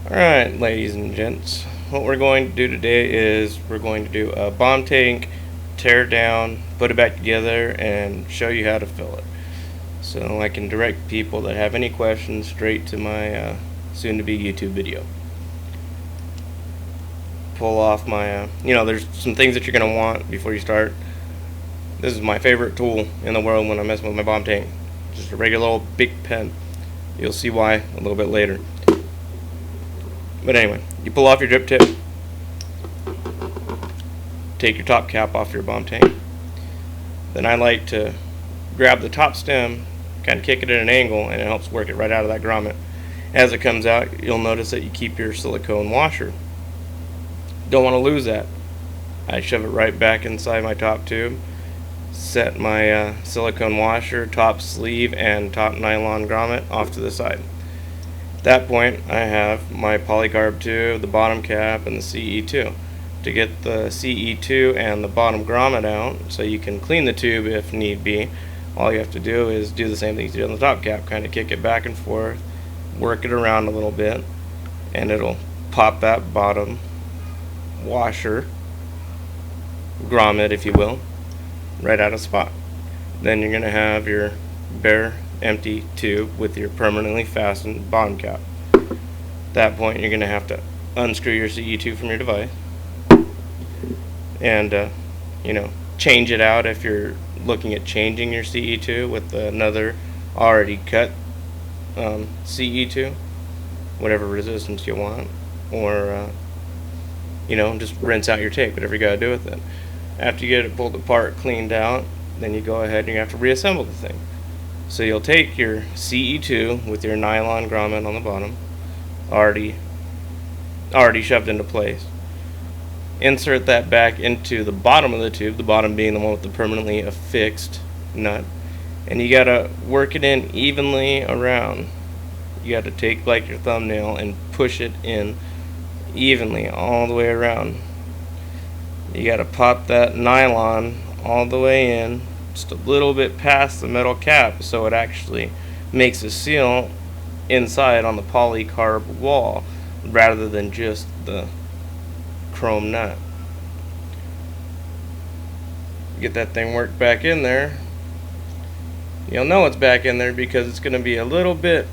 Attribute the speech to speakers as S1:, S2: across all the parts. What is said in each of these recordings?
S1: Alright, ladies and gents, what we're going to do today is we're going to do a bomb tank, tear it down, put it back together, and show you how to fill it. So I can direct people that have any questions straight to my soon-to-be YouTube video. Pull off my, there's some things that you're going to want before you start. This is my favorite tool in the world when I'm messing with my bomb tank. Just a regular old big pen. You'll see why a little bit later. But anyway, you pull off your drip tip, take your top cap off your bomb tank. Then I like to grab the top stem, kind of kick it at an angle, and it helps work it right out of that grommet. As it comes out, you'll notice that you keep your silicone washer. Don't want to lose that. I shove it right back inside my top tube, set my silicone washer, top sleeve, and top nylon grommet off to the side. At that point, I have my polycarb tube, the bottom cap, and the CE2. To get the CE2 and the bottom grommet out, so you can clean the tube if need be, all you have to do is do the same things you did on the top cap. Kind of kick it back and forth, work it around a little bit, and it'll pop that bottom washer, grommet if you will, right out of spot. Then you're going to have your bare empty tube with your permanently fastened bottom cap. At that point, you're going to have to unscrew your CE2 from your device and change it out if you're looking at changing your CE2 with another already cut CE2, whatever resistance you want, or just rinse out your tape, whatever you got to do with it. After you get it pulled apart, cleaned out, then you go ahead and you have to reassemble the thing. So you'll take your CE2 with your nylon grommet on the bottom, already shoved into place. Insert that back into the bottom of the tube, the bottom being the one with the permanently affixed nut, and you gotta work it in evenly around. You gotta take like your thumbnail and push it in evenly all the way around. You gotta pop that nylon all the way in, just a little bit past the metal cap, so it actually makes a seal inside on the polycarb wall rather than just the chrome nut. Get that thing worked back in there. You'll know it's back in there because it's going to be a little bit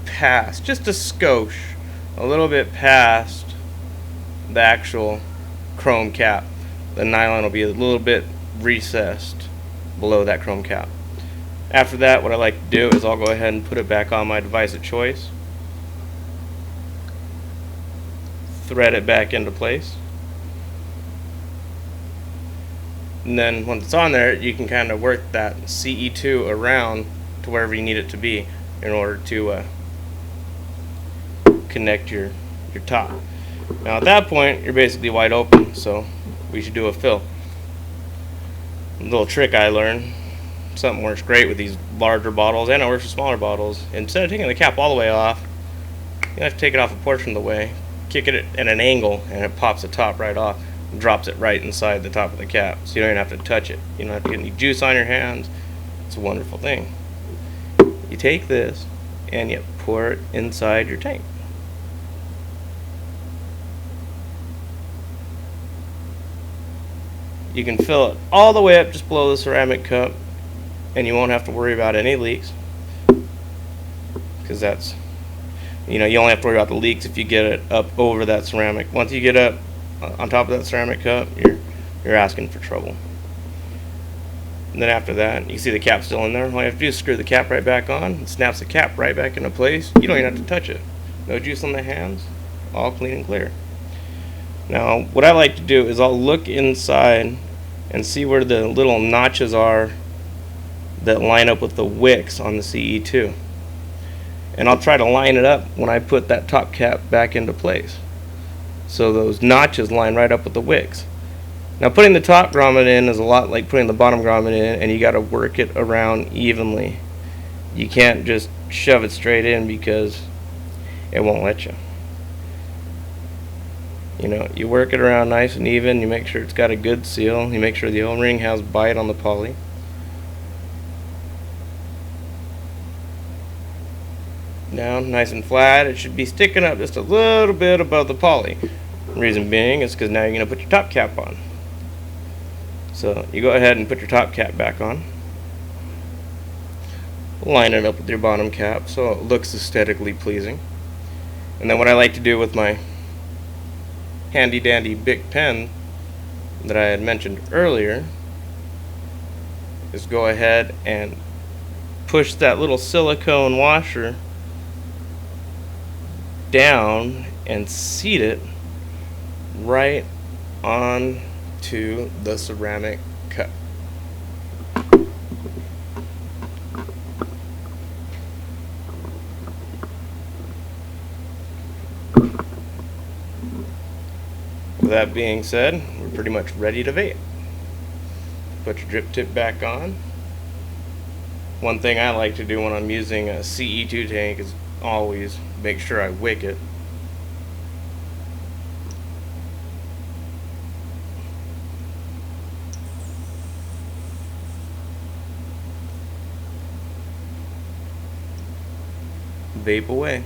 S1: past, just a skosh, a little bit past the actual chrome cap. The nylon will be a little bit recessed below that chrome cap. After that, what I like to do is I'll go ahead and put it back on my device of choice, thread it back into place, and then once it's on there, you can kind of work that CE2 around to wherever you need it to be in order to connect your top. Now at that point, you're basically wide open, so we should do a fill. A little trick I learned, something works great with these larger bottles, and it works with smaller bottles. Instead of taking the cap all the way off, you have to take it off a portion of the way, kick it at an angle, and it pops the top right off and drops it right inside the top of the cap, so you don't even have to touch it. You don't have to get any juice on your hands. It's a wonderful thing. You take this and you pour it inside your tank. You can fill it all the way up just below the ceramic cup, and you won't have to worry about any leaks, because that's, you only have to worry about the leaks if you get it up over that ceramic. Once you get up on top of that ceramic cup, you're asking for trouble. And then after that, you see the cap still in there. All you have to do is screw the cap right back on. It snaps the cap right back into place. You don't even have to touch it. No juice on the hands. All clean and clear. Now, what I like to do is I'll look inside and see where the little notches are that line up with the wicks on the CE2. And I'll try to line it up when I put that top cap back into place, so those notches line right up with the wicks. Now, putting the top grommet in is a lot like putting the bottom grommet in, and you got to work it around evenly. You can't just shove it straight in because it won't let you. You work it around nice and even. You make sure it's got a good seal. You make sure the O-ring has bite on the poly. down nice and flat. It should be sticking up just a little bit above the poly. Reason being is because now you're going to put your top cap on. So you go ahead and put your top cap back on. Line it up with your bottom cap so it looks aesthetically pleasing. And then what I like to do with my handy dandy Bic pen that I had mentioned earlier is go ahead and push that little silicone washer down and seat it right onto the ceramic cup. With that being said, we're pretty much ready to vape. Put your drip tip back on. One thing I like to do when I'm using a CE2 tank is always make sure I wick it. Vape away.